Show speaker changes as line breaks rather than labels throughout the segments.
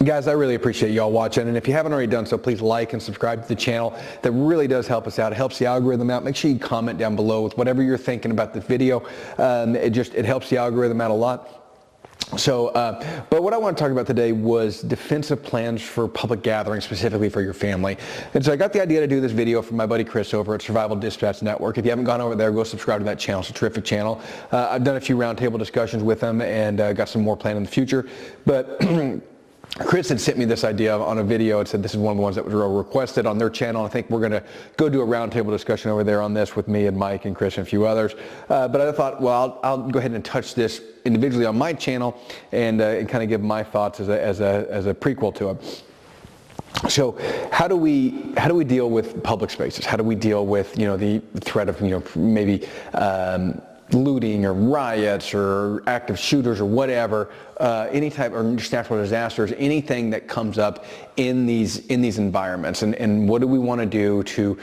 Guys, I really appreciate y'all watching, and if you haven't already done so, please like and subscribe to the channel. That really does help us out. It helps the algorithm out. Make sure you comment down below with whatever you're thinking about this video. It helps the algorithm out a lot. So, but what I want to talk about today was defensive plans for public gatherings, specifically for your family. And so I got the idea to do this video from my buddy Chris over at Survival Dispatch Network. If you haven't gone over there, go subscribe to that channel. It's a terrific channel. I've done a few roundtable discussions with him and got some more planned in the future. But Chris had sent me this idea on a video and said this is one of the ones that was requested on their channel. I think we're going to go do a roundtable discussion over there on this with me and Mike and Chris and a few others. But I thought, well, I'll go ahead and touch this individually on my channel and kind of give my thoughts as a prequel to it. So how do we deal with public spaces? How do we deal with the threat of maybe looting or riots or active shooters or whatever, any type, or just natural disasters, anything that comes up in these environments, and what do we want to do to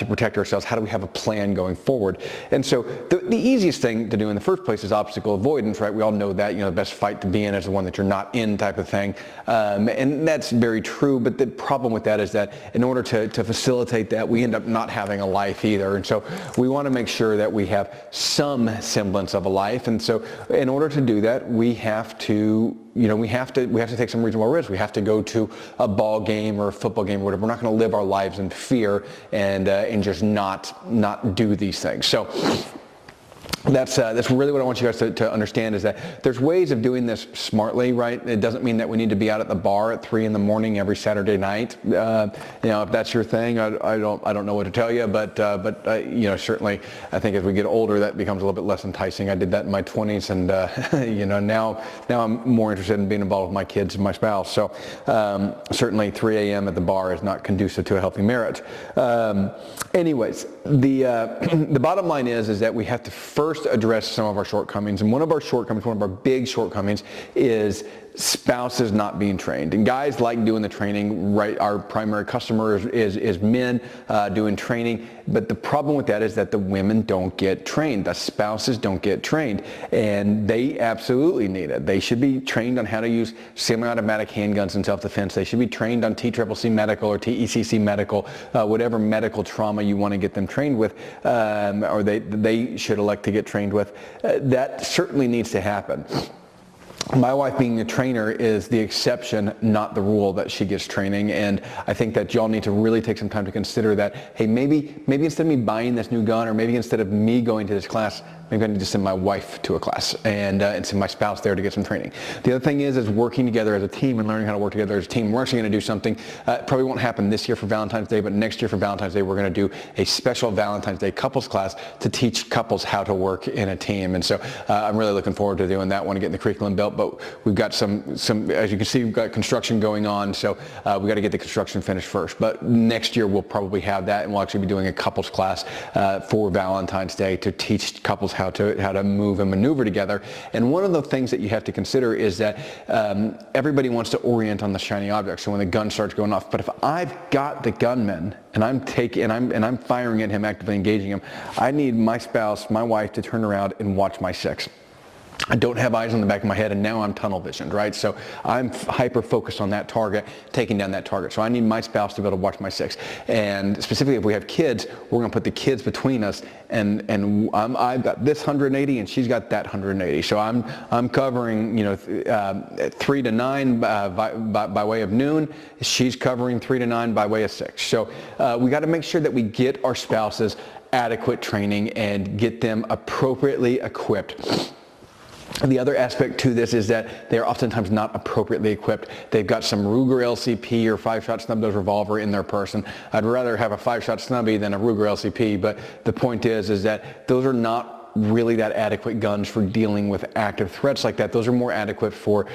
protect ourselves? How do we have a plan going forward? And so the easiest thing to do in the first place is obstacle avoidance, right? We all know that, the best fight to be in is the one that you're not in, type of thing, and that's very true. But the problem with that is that in order to facilitate that, we end up not having a life either. And so we want to make sure that we have some semblance of a life. And so in order to do that, we have to take some reasonable risks. We have to go to a ball game or a football game or whatever. We're not going to live our lives in fear and just not do these things. So that's really what I want you guys to understand, is that there's ways of doing this smartly, right? It doesn't mean that we need to be out at the bar at 3 a.m. every Saturday night. If that's your thing, I don't know what to tell you, but certainly I think as we get older that becomes a little bit less enticing. I did that in my 20s, and now I'm more interested in being involved with my kids and my spouse. So certainly 3 a.m. at the bar is not conducive to a healthy marriage. Anyways, the bottom line is that we have to first address some of our shortcomings, and one of our big shortcomings is spouses not being trained. And guys like doing the training, right? Our primary customer is men doing training, but the problem with that is that the women don't get trained. The spouses don't get trained, and they absolutely need it. They should be trained on how to use semi-automatic handguns in self-defense. They should be trained on TCCC medical or TECC medical, whatever medical trauma you want to get them trained with, or they should elect to get trained with. That certainly needs to happen. My wife being a trainer is the exception, not the rule, that she gets training, and I think that y'all need to really take some time to consider that, hey, maybe instead of me buying this new gun, or maybe instead of me going to this class, maybe I need to send my wife to a class and send my spouse there to get some training. The other thing is working together as a team and learning how to work together as a team. We're actually going to do something, probably won't happen this year for Valentine's Day, but next year for Valentine's Day, we're going to do a special Valentine's Day couples class to teach couples how to work in a team. And so I'm really looking forward to doing that one and getting the curriculum built. But we've got some, as you can see, we've got construction going on. So we got to get the construction finished first. But next year we'll probably have that, and we'll actually be doing a couples class for Valentine's Day to teach couples how to move and maneuver together. And one of the things that you have to consider is that everybody wants to orient on the shiny object. So when the gun starts going off, but if I've got the gunman and I'm firing at him, actively engaging him, I need my spouse, my wife, to turn around and watch my six. I don't have eyes on the back of my head, and now I'm tunnel visioned, right? So I'm hyper focused on that target, taking down that target. So I need my spouse to be able to watch my six. And specifically, if we have kids, we're going to put the kids between us, and I've got this 180, and she's got that 180. So I'm covering 3 to 9 by way of noon. She's covering 3 to 9 by way of 6. So we got to make sure that we get our spouses adequate training and get them appropriately equipped. The other aspect to this is that they're oftentimes not appropriately equipped. They've got some Ruger LCP or 5-shot snub-nose revolver in their person. I'd rather have a 5-shot snubby than a Ruger LCP, but the point is that those are not really that adequate guns for dealing with active threats like that. Those are more adequate for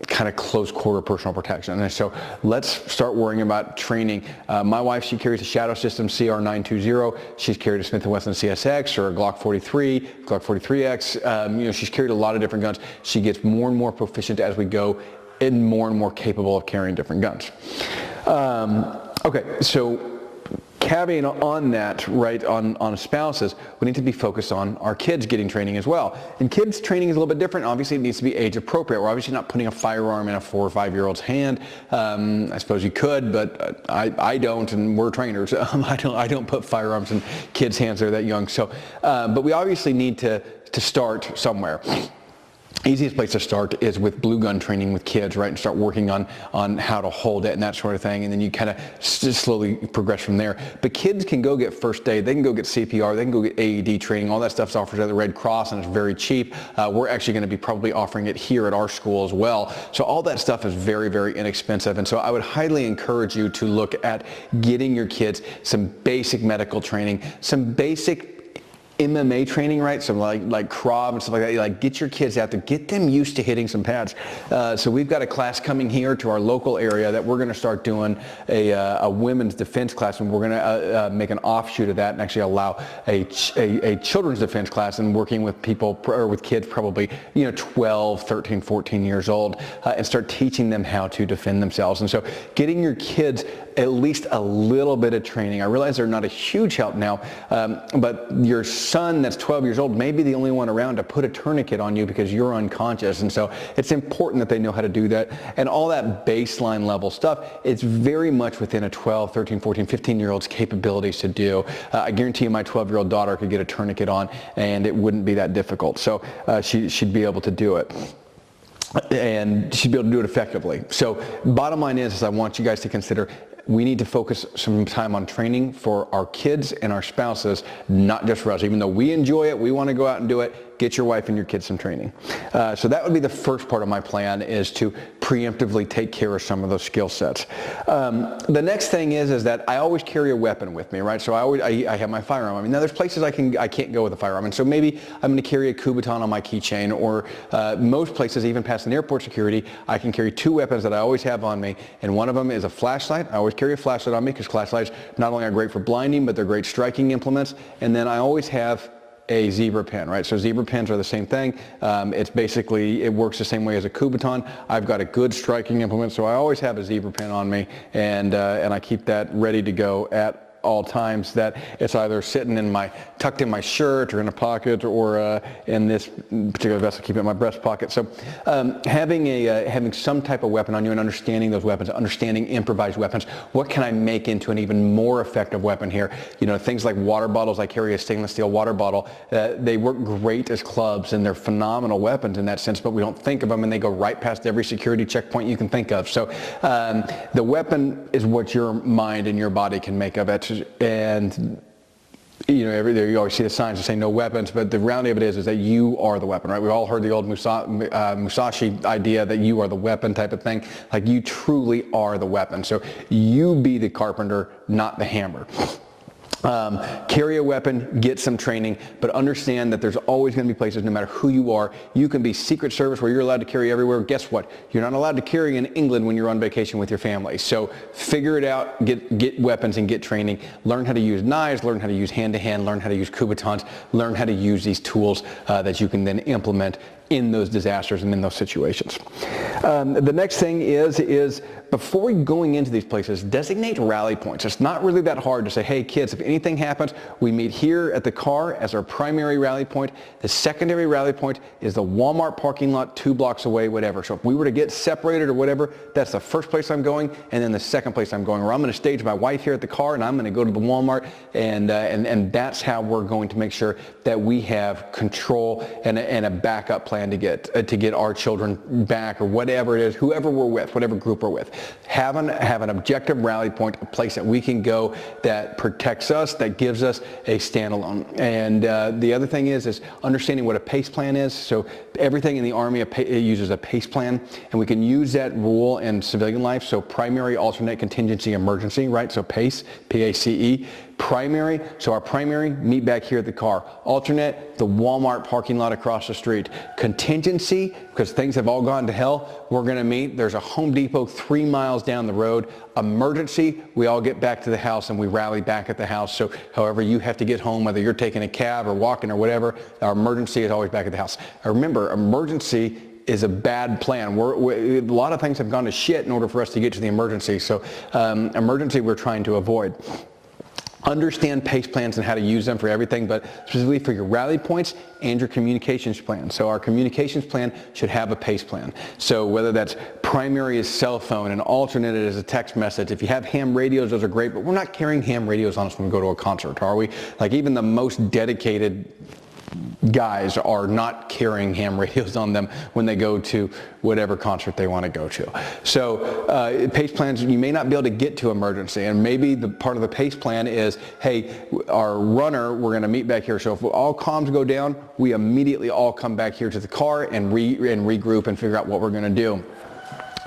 kind of close quarter personal protection. And so let's start worrying about training. My wife, she carries a Shadow System CR920. She's carried a Smith & Wesson CSX or a Glock 43, Glock 43X. She's carried a lot of different guns. She gets more and more proficient as we go and more capable of carrying different guns. Okay, so caveat on that, right, on spouses, we need to be focused on our kids getting training as well. And kids training is a little bit different. Obviously, it needs to be age appropriate. We're obviously not putting a firearm in a 4 or 5-year-old's hand. I suppose you could, but I don't, and we're trainers. I don't put firearms in kids' hands that are that young. So, but we obviously need to start somewhere. Easiest place to start is with blue gun training with kids, right, and start working on how to hold it and that sort of thing, and then you kind of slowly progress from there. But kids can go get first aid, they can go get CPR, they can go get AED training. All that stuff's offered at the Red Cross, and it's very cheap. We're actually going to be probably offering it here at our school as well. So all that stuff is very, very inexpensive, and so I would highly encourage you to look at getting your kids some basic medical training, some basic MMA training, right? So like Krav and stuff like that. Like, get your kids out there, get them used to hitting some pads. So we've got a class coming here to our local area that we're going to start doing a women's defense class, and we're going to make an offshoot of that and actually allow a children's defense class, and working with people or with kids probably 12, 13, 14 years old, and start teaching them how to defend themselves. And so getting your kids at least a little bit of training. I realize they're not a huge help now, but your son that's 12 years old may be the only one around to put a tourniquet on you because you're unconscious, and so it's important that they know how to do that. And all that baseline level stuff, it's very much within a 12, 13, 14, 15-year-old's capabilities to do. I guarantee you my 12-year-old daughter could get a tourniquet on and it wouldn't be that difficult. So she'd be able to do it. And she'd be able to do it effectively. So bottom line is I want you guys to consider, we need to focus some time on training for our kids and our spouses, not just for us. Even though we enjoy it, we want to go out and do it, get your wife and your kids some training. So that would be the first part of my plan, is to preemptively take care of some of those skill sets. The next thing is that I always carry a weapon with me, right? So I have my firearm. I mean, now there's places I can't go with a firearm, and so maybe I'm going to carry a Kubotan on my keychain, or most places, even past an airport security, I can carry 2 weapons that I always have on me, and one of them is a flashlight. I always carry a flashlight on me because flashlights not only are great for blinding, but they're great striking implements. And then I always have a zebra pen, right? So zebra pens are the same thing. It's basically, it works the same way as a Kubotan. I've got a good striking implement, so I always have a zebra pen on me, and I keep that ready to go at all times. That it's either sitting tucked in my shirt or in a pocket, or in this particular vest, I keep it in my breast pocket. So having some type of weapon on you and understanding those weapons, understanding improvised weapons. What can I make into an even more effective weapon here? Things like water bottles. I carry a stainless steel water bottle. They work great as clubs, and they're phenomenal weapons in that sense, but we don't think of them, and they go right past every security checkpoint you can think of. So the weapon is what your mind and your body can make of it. And every day you always see the signs that say no weapons, but the reality of it is that you are the weapon, right? We've all heard the old Musashi idea that you are the weapon type of thing. Like, you truly are the weapon. So you be the carpenter, not the hammer. Carry a weapon, get some training, but understand that there's always going to be places, no matter who you are. You can be Secret Service where you're allowed to carry everywhere. Guess what? You're not allowed to carry in England when you're on vacation with your family. So figure it out, get weapons and get training. Learn how to use knives, learn how to use hand-to-hand, learn how to use Kubotans, learn how to use these tools that you can then implement in those disasters and in those situations. The next thing is before going into these places, designate rally points. It's not really that hard to say, hey kids, if anything happens, we meet here at the car as our primary rally point. The secondary rally point is the Walmart parking lot 2 blocks away, whatever. So if we were to get separated or whatever, that's the first place I'm going, and then the second place I'm going. Or I'm going to stage my wife here at the car, and I'm going to go to the Walmart, and that's how we're going to make sure that we have control and a backup plan to get our children back, or whatever it is, whoever we're with, whatever group we're with. Have an objective rally point, a place that we can go that protects us, that gives us a standalone. And the other thing is understanding what a PACE plan is. So everything in the Army uses a PACE plan, and we can use that rule in civilian life. So primary, alternate, contingency, emergency, right? So PACE, P-A-C-E. Primary, so our primary, meet back here at the car. Alternate, the Walmart parking lot across the street. Contingency, because things have all gone to hell, we're going to meet. There's a Home Depot 3 miles down the road. Emergency, we all get back to the house and we rally back at the house. So however you have to get home, whether you're taking a cab or walking or whatever, our emergency is always back at the house. Remember, emergency is a bad plan. A lot of things have gone to shit in order for us to get to the emergency. So emergency we're trying to avoid. Understand pace plans and how to use them for everything, but specifically for your rally points and your communications plan. So our communications plan should have a pace plan. So whether that's primary is cell phone and alternate is a text message. If you have ham radios, those are great, but we're not carrying ham radios on us when we go to a concert, are we? Like even the most dedicated guys are not carrying ham radios on them when they go to whatever concert they want to go to. So pace plans, you may not be able to get to emergency, and maybe the part of the pace plan is, hey, our runner, we're going to meet back here. So if all comms go down, we immediately all come back here to the car and regroup and figure out what we're going to do.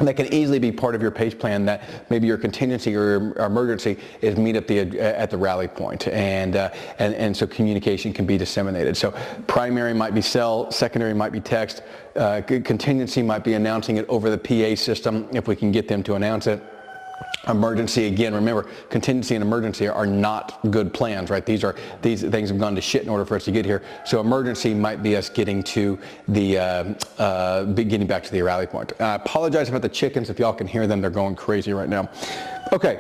That can easily be part of your pace plan, that maybe your contingency or your emergency is meet at the rally point, and so communication can be disseminated. So primary might be cell, secondary might be text, contingency might be announcing it over the PA system if we can get them to announce it. Emergency, again, remember, contingency and emergency are not good plans, right? These things have gone to shit in order for us to get here. So emergency might be us getting to the getting back to the rally point. I apologize about the chickens. If y'all can hear them, they're going crazy right now. Okay,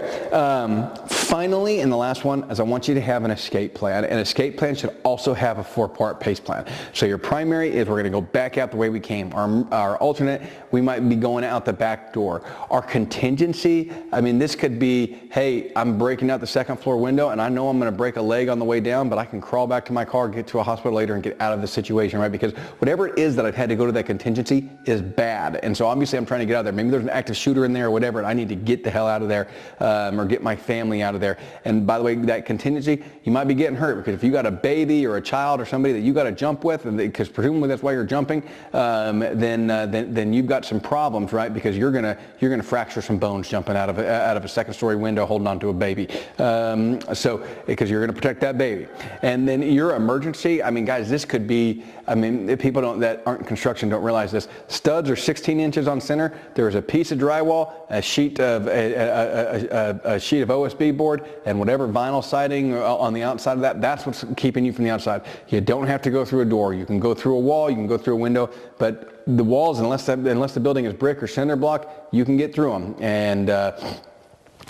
finally, and the last one is I want you to have an escape plan. An escape plan should also have a 4-part pace plan. So your primary is we're going to go back out the way we came. Our alternate, we might be going out the back door. Our contingency, I mean, this could be, hey, I'm breaking out the second floor window and I know I'm going to break a leg on the way down, but I can crawl back to my car, get to a hospital later and get out of the situation, right? Because whatever it is that I've had to go to that contingency is bad. And so obviously I'm trying to get out of there. Maybe there's an active shooter in there or whatever, and I need to get the hell out of there. Or get my family out of there. And by the way, that contingency, you might be getting hurt because if you got a baby or a child or somebody that you got to jump with, and because presumably that's why you're jumping, then you've got some problems, right? Because you're gonna fracture some bones jumping out of a second-story window holding on to a baby. So because you're gonna protect that baby. And then your emergency, I mean, guys, this could be, I mean, people that aren't in construction don't realize this. Studs are 16 inches on center. There's a piece of drywall, a sheet of a sheet of OSB board, and whatever vinyl siding on the outside of that, that's what's keeping you from the outside. You don't have to go through a door. You can go through a wall, you can go through a window, but the walls, unless the building is brick or cinder block, you can get through them. And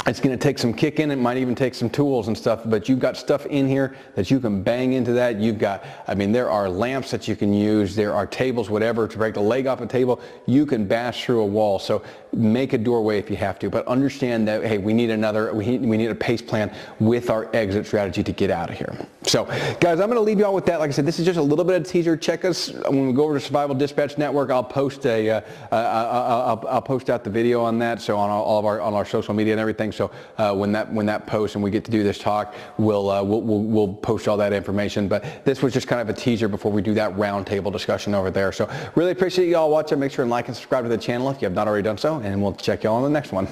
it's going to take some kicking. It might even take some tools and stuff, but you've got stuff in here that you can bang into that. You've got, I mean, there are lamps that you can use. There are tables, whatever, to break the leg off a table. You can bash through a wall. So make a doorway if you have to, but understand that, hey, we need a pace plan with our exit strategy to get out of here. So guys, I'm going to leave you all with that. Like I said, this is just a little bit of a teaser. Check us when we go over to Survival Dispatch Network. I'll post I'll post out the video on that. So on on our social media and everything. So when that posts and we get to do this talk, we'll post all that information. But this was just kind of a teaser before we do that roundtable discussion over there. So really appreciate you all watching. Make sure and like and subscribe to the channel if you have not already done so, and we'll check you all on the next one.